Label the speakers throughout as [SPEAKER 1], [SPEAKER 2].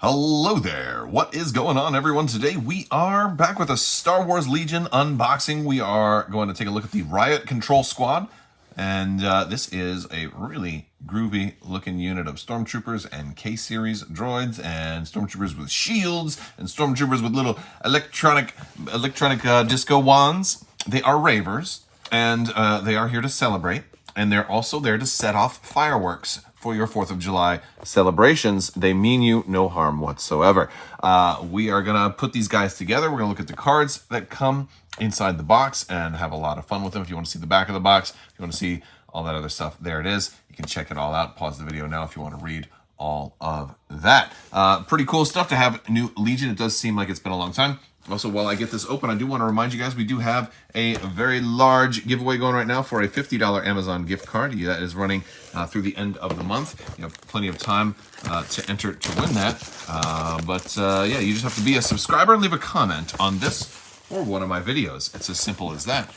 [SPEAKER 1] Hello there. What is going on, everyone? Today we are back with a Star Wars Legion unboxing. We are going to take a look at the Riot Control Squad. And this is a really groovy looking unit of stormtroopers and K-series droids and stormtroopers with shields and stormtroopers with little electronic disco wands. They are ravers, and they are here to celebrate. And they're also there to set off fireworks for your 4th of July celebrations. They mean you no harm whatsoever. We are going to put these guys together. We're going to look at the cards that come inside the box and have a lot of fun with them. If you want to see the back of the box, if you want to see all that other stuff, there it is. You can check it all out. Pause the video now if you want to read all of that. Pretty cool stuff to have new Legion. It does seem like it's been a long time. Also, while I get this open, I do want to remind you guys we do have a very large giveaway going right now for a $50 Amazon gift card. That is running through the end of the month. You have plenty of time to enter to win that. Yeah, you just have to be a subscriber and leave a comment on this or one of my videos. It's as simple as that.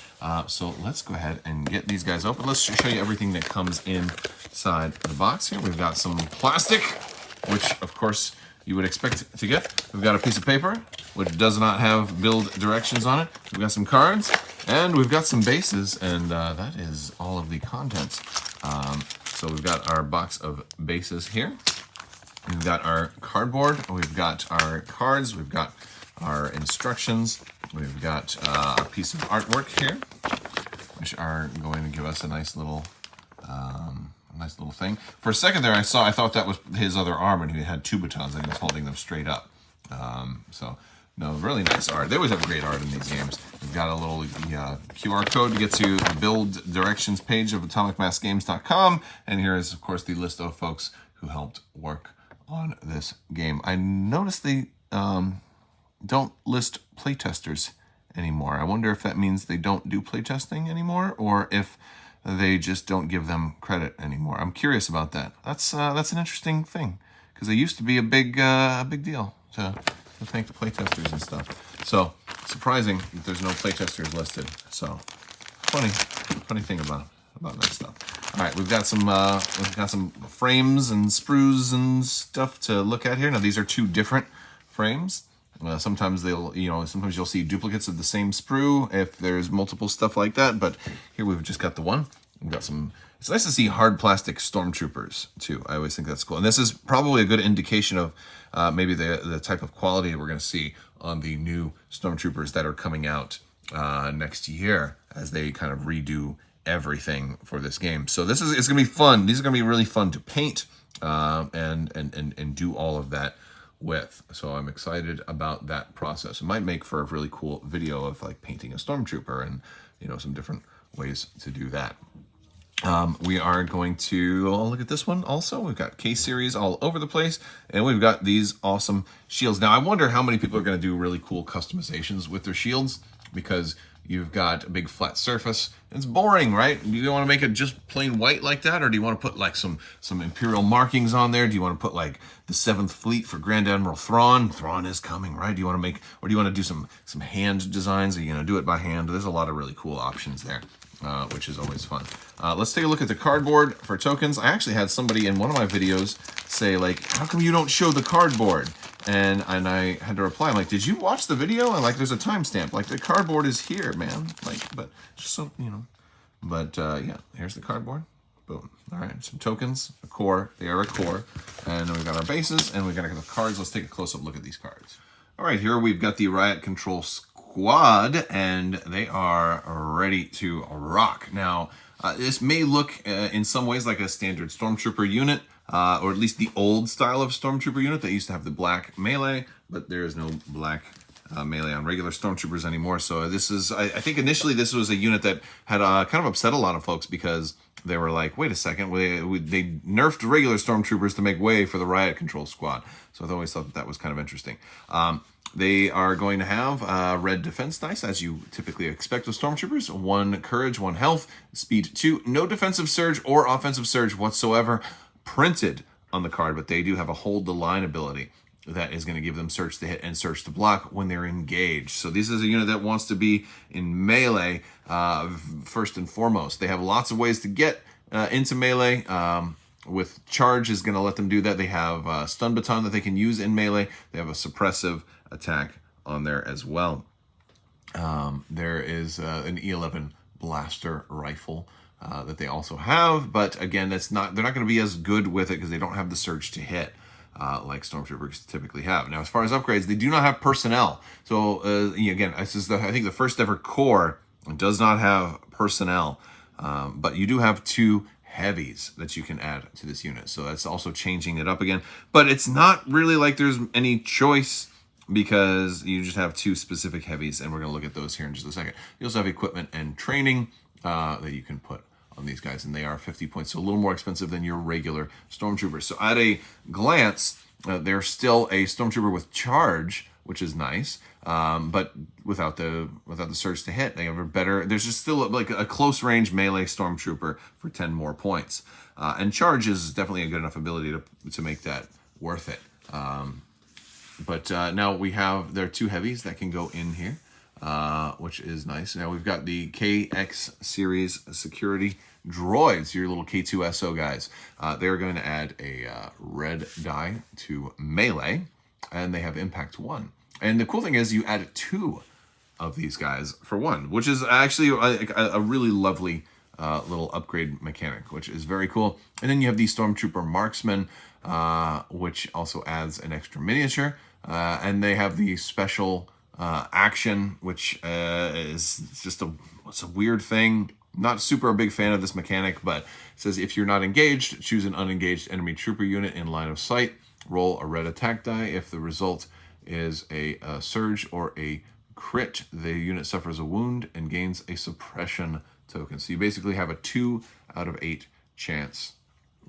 [SPEAKER 1] So let's go ahead and get these guys open. Let's show you everything that comes inside the box here. We've got some plastic, which of course you would expect to get. We've got a piece of paper, which does not have build directions on it. We've got some cards, and we've got some bases, and that is all of the contents. So we've got our box of bases here. We've got our cardboard. We've got our cards. We've got our instructions. We've got a piece of artwork here, which are going to give us a nice little thing. For a second there, I thought that was his other arm, and he had two batons, and he was holding them straight up. No, really nice art. They always have great art in these games. We've got a little QR code to get to the build directions page of atomicmassgames.com, and here is, of course, the list of folks who helped work on this game. I noticed they don't list playtesters anymore. I wonder if that means they don't do playtesting anymore, or if they just don't give them credit anymore. I'm curious about that. That's an interesting thing, because they used to be a big deal to thank the playtesters and stuff. So surprising that there's no playtesters listed. So funny thing about that stuff. All right, we've got some frames and sprues and stuff to look at here. Now these are two different frames. Sometimes sometimes you'll see duplicates of the same sprue if there's multiple stuff like that, but here we've just got the one. We've got some, it's nice to see hard plastic stormtroopers too. I always think that's cool. And this is probably a good indication of maybe the type of quality we're going to see on the new stormtroopers that are coming out next year as they kind of redo everything for this game. So it's going to be fun. These are going to be really fun to paint and do all of that with. So I'm excited about that process. It might make for a really cool video of like painting a stormtrooper and some different ways to do that. We are going to look at this one also. We've got K-series all over the place, and we've got these awesome shields. Now I wonder how many people are going to do really cool customizations with their shields, because you've got a big flat surface. It's boring, right? Do you want to make it just plain white like that, or do you want to put like some Imperial markings on there? Do you want to put like the 7th Fleet for Grand Admiral Thrawn? Thrawn is coming, right? Do you want to make, or do you want to do some hand designs? Are you going to do it by hand? There's a lot of really cool options there, which is always fun. Let's take a look at the cardboard for tokens. I actually had somebody in one of my videos say, like, how come you don't show the cardboard? And I had to reply, I'm like, did you watch the video? And like, there's a timestamp. Like, the cardboard is here, man. Like, but just so, But yeah, here's the cardboard. Boom. All right, some tokens, a core. They are a core. And then we've got our bases, and we've got the cards. Let's take a close-up look at these cards. All right, here we've got the Riot Control Squad, and they are ready to rock. Now, this may look in some ways like a standard Stormtrooper unit, or at least the old style of Stormtrooper unit that used to have the black melee, but there is no black melee on regular Stormtroopers anymore. So this is, I think initially this was a unit that had kind of upset a lot of folks, because they were like, wait a second, they nerfed regular Stormtroopers to make way for the Riot Control Squad. So I always thought that was kind of interesting. They are going to have red defense dice, as you typically expect with Stormtroopers. 1 courage, 1 health, speed 2, no defensive surge or offensive surge whatsoever printed on the card, but they do have a hold the line ability that is going to give them search to hit and search to block when they're engaged. So this is a unit that wants to be in melee first and foremost. They have lots of ways to get into melee, with charge is going to let them do that. They have stun baton that they can use in melee. They have a suppressive attack on there as well. There is an E11 blaster rifle that they also have, but again, they're not going to be as good with it because they don't have the surge to hit like Stormtroopers typically have. Now, as far as upgrades, they do not have personnel. So again, this is I think the first ever core does not have personnel, but you do have 2 heavies that you can add to this unit. So that's also changing it up again. But it's not really like there's any choice, because you just have 2 specific heavies, and we're going to look at those here in just a second. You also have equipment and training that you can put on these guys, and they are 50 points, so a little more expensive than your regular Stormtroopers. So at a glance, they're still a Stormtrooper with charge, which is nice, but without the surge to hit. They have a better, there's just still like a close range melee Stormtrooper for 10 more points. And charge is definitely a good enough ability to make that worth it. But now there are 2 heavies that can go in here, which is nice. Now we've got the KX series security droids, your little K2SO guys. They're going to add a red die to melee, and they have impact 1. And the cool thing is you add 2 of these guys for 1, which is actually a really lovely little upgrade mechanic, which is very cool. And then you have the Stormtrooper Marksman, which also adds an extra miniature. And they have the special action, which is just it's a weird thing. Not super a big fan of this mechanic, but it says if you're not engaged, choose an unengaged enemy trooper unit in line of sight. Roll a red attack die. If the result is a surge or a crit, the unit suffers a wound and gains a suppression token. So you basically have a 2 out of 8 chance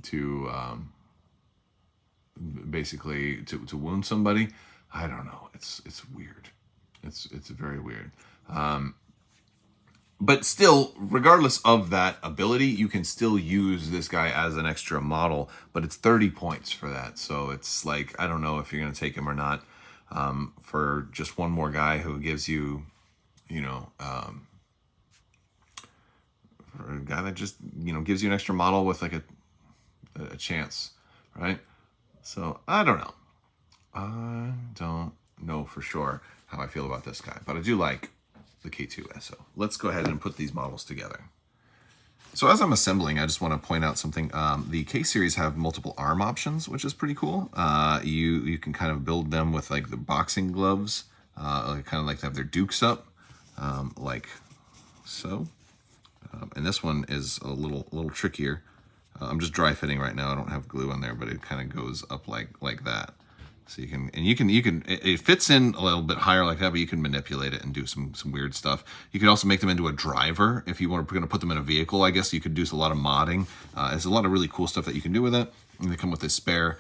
[SPEAKER 1] to basically to wound somebody. I don't know. It's weird. It's very weird. But still, regardless of that ability, you can still use this guy as an extra model, but it's 30 points for that. So it's like, I don't know if you're going to take him or not, for just one more guy who gives you, for a guy that just, gives you an extra model with like a chance, right? So I don't know. I don't know for sure how I feel about this guy, but I do like the K2SO. Let's go ahead and put these models together. So as I'm assembling, I just want to point out something. The K-Series have multiple arm options, which is pretty cool. You can kind of build them with like the boxing gloves, kind of like to have their dukes up, like so. And this one is a little trickier. I'm just dry fitting right now. I don't have glue on there, but it kind of goes up like that. So you can it fits in a little bit higher like that, but you can manipulate it and do some weird stuff. You could also make them into a driver if you were going to put them in a vehicle. I guess you could do a lot of modding. There's a lot of really cool stuff that you can do with it. And they come with a spare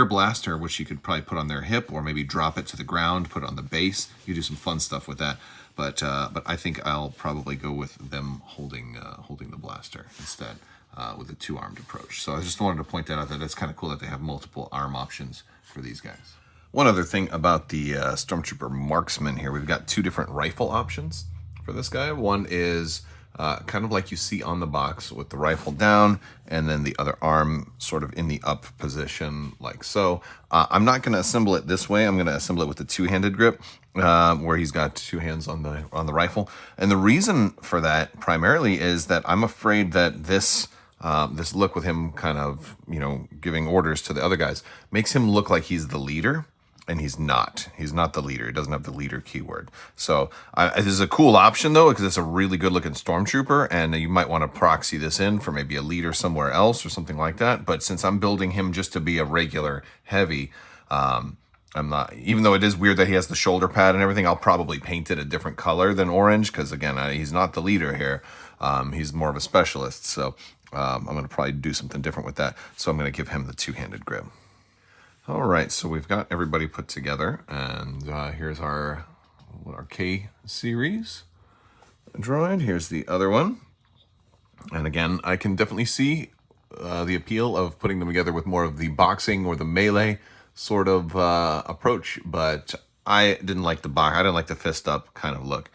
[SPEAKER 1] blaster, which you could probably put on their hip or maybe drop it to the ground, put it on the base. You do some fun stuff with that. But I think I'll probably go with them holding the blaster instead. With a 2-armed approach. So I just wanted to point that out, that it's kind of cool that they have multiple arm options for these guys. One other thing about the Stormtrooper Marksman here, we've got 2 different rifle options for this guy. One is kind of like you see on the box with the rifle down, and then the other arm sort of in the up position like so. I'm not going to assemble it this way. I'm going to assemble it with the 2-handed grip, where he's got 2 hands on the rifle. And the reason for that primarily is that I'm afraid that this look with him kind of, giving orders to the other guys makes him look like he's the leader, and he's not. He's not the leader. He doesn't have the leader keyword. So this is a cool option, though, because it's a really good-looking Stormtrooper, and you might want to proxy this in for maybe a leader somewhere else or something like that. But since I'm building him just to be a regular heavy, I'm not, even though it is weird that he has the shoulder pad and everything, I'll probably paint it a different color than orange, because, again, he's not the leader here. He's more of a specialist, so I'm going to probably do something different with that. So I'm going to give him the 2-handed grip. All right, so we've got everybody put together, and here's our K-Series droid. Here's the other one. And again, I can definitely see the appeal of putting them together with more of the boxing or the melee sort of approach, but I didn't like I didn't like the fist up kind of look.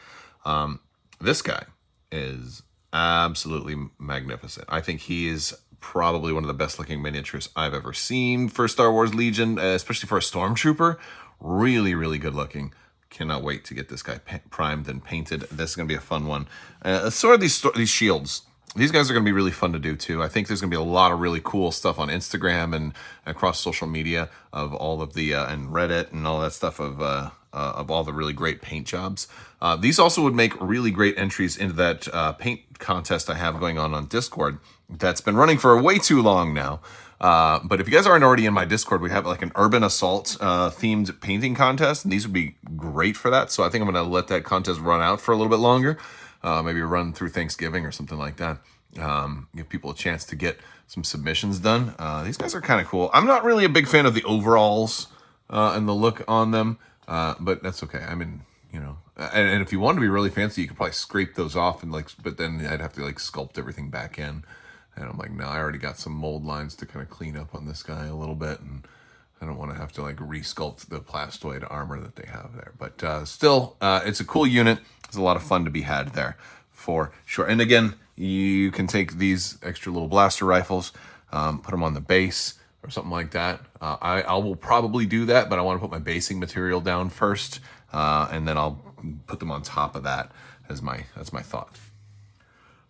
[SPEAKER 1] This guy is absolutely magnificent. I think he is probably one of the best looking miniatures I've ever seen for Star Wars Legion, especially for a Stormtrooper. Really, really good looking. Cannot wait to get this guy primed and painted. This is going to be a fun one. So are these shields. These guys are going to be really fun to do too. I think there's going to be a lot of really cool stuff on Instagram and across social media of all of the and Reddit and all that stuff of all the really great paint jobs. These also would make really great entries into that paint contest I have going on Discord. That's been running for way too long now. But if you guys aren't already in my Discord, we have like an Urban Assault themed painting contest, and these would be great for that. So I think I'm going to let that contest run out for a little bit longer. Maybe run through Thanksgiving or something like that. Give people a chance to get some submissions done. These guys are kind of cool. I'm not really a big fan of the overalls and the look on them, but that's okay. I mean, you know, and if you want to be really fancy, you could probably scrape those off and but then I'd have to like sculpt everything back in. And I'm like, no, I already got some mold lines to kind of clean up on this guy a little bit, and I don't want to have to like resculpt the plastoid armor that they have there. But still, it's a cool unit. There's a lot of fun to be had there for sure. And again, you can take these extra little blaster rifles, put them on the base or something like that. I will probably do that, but I want to put my basing material down first, and then I'll put them on top of that as that's my thought.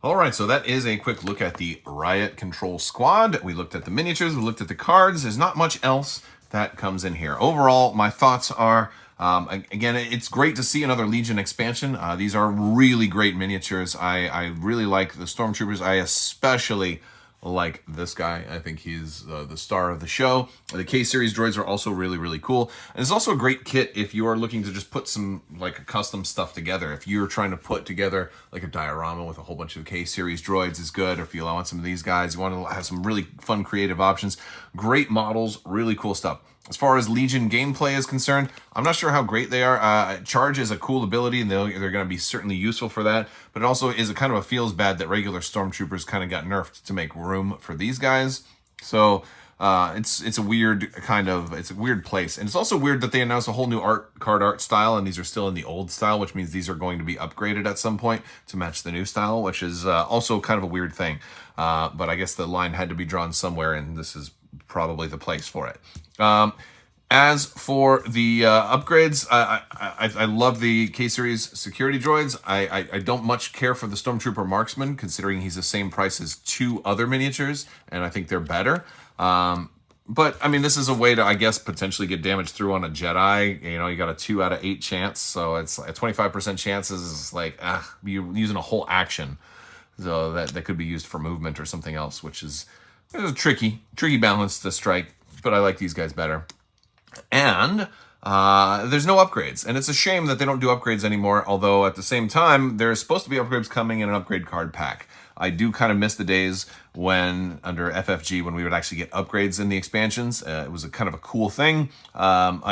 [SPEAKER 1] All right, so that is a quick look at the Riot Control Squad. We looked at the miniatures, we looked at the cards. There's not much else that comes in here. Overall, my thoughts are, again, it's great to see another Legion expansion. These are really great miniatures. I really like the Stormtroopers. I especially like this guy. I think he's the star of the show. The K-Series droids are also really, really cool. And it's also a great kit if you are looking to just put some like custom stuff together. If you're trying to put together like a diorama with a whole bunch of K-Series droids is good. Or if you want some of these guys, you want to have some really fun creative options. Great models, really cool stuff. As far as Legion gameplay is concerned, I'm not sure how great they are. Charge is a cool ability, and they're going to be certainly useful for that. But it also is a kind of a feels bad that regular Stormtroopers kind of got nerfed to make room for these guys. So it's a weird it's a weird place. And it's also weird that they announced a whole new card art style, and these are still in the old style, which means these are going to be upgraded at some point to match the new style, which is also kind of a weird thing. But I guess the line had to be drawn somewhere, and this is probably the place for it. As for the upgrades, I love the K-Series security droids. I don't much care for the Stormtrooper Marksman, considering he's the same price as two other miniatures, and I think they're better. But, I mean, this is a way to, I guess, potentially get damage through on a Jedi. You know, you got a 2 out of 8 chance, so it's a 25% chances is like, you're using a whole action. So that could be used for movement or something else, which is a tricky balance to strike. But I like these guys better. And there's no upgrades. And it's a shame that they don't do upgrades anymore, although at the same time, there's supposed to be upgrades coming in an upgrade card pack. I do kind of miss the days when, under FFG, when we would actually get upgrades in the expansions. It was a kind of a cool thing. And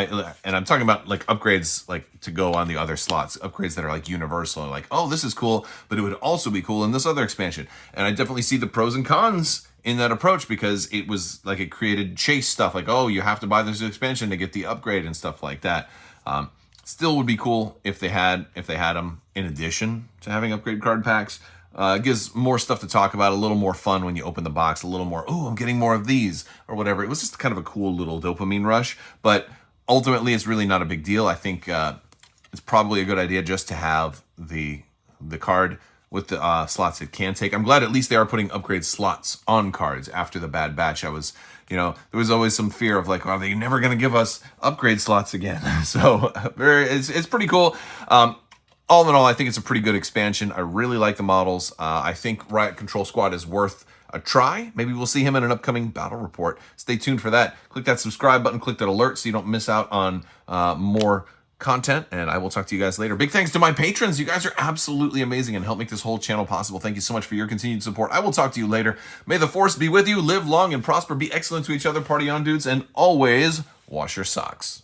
[SPEAKER 1] I'm talking about like upgrades like to go on the other slots. Upgrades that are like universal and like, oh, this is cool, but it would also be cool in this other expansion. And I definitely see the pros and cons in that approach, because it was like it created chase stuff like, oh, you have to buy this expansion to get the upgrade and stuff like that. Still would be cool if they had them in addition to having upgrade card packs. It gives more stuff to talk about, a little more fun when you open the box, a little more, oh, I'm getting more of these or whatever. It was just kind of a cool little dopamine rush, but ultimately it's really not a big deal. I think it's probably a good idea just to have the card with the slots it can take. I'm glad at least they are putting upgrade slots on cards after the Bad Batch. There was always some fear of like, are they never going to give us upgrade slots again? So it's pretty cool. All in all, I think it's a pretty good expansion. I really like the models. I think Riot Control Squad is worth a try. Maybe we'll see him in an upcoming battle report. Stay tuned for that. Click that subscribe button, click that alert so you don't miss out on more content, and I will talk to you guys later. Big thanks to my patrons. You guys are absolutely amazing and help make this whole channel possible. Thank you so much for your continued support. I will talk to you later. May the Force be with you. Live long and prosper. Be excellent to each other. Party on, dudes, and always wash your socks.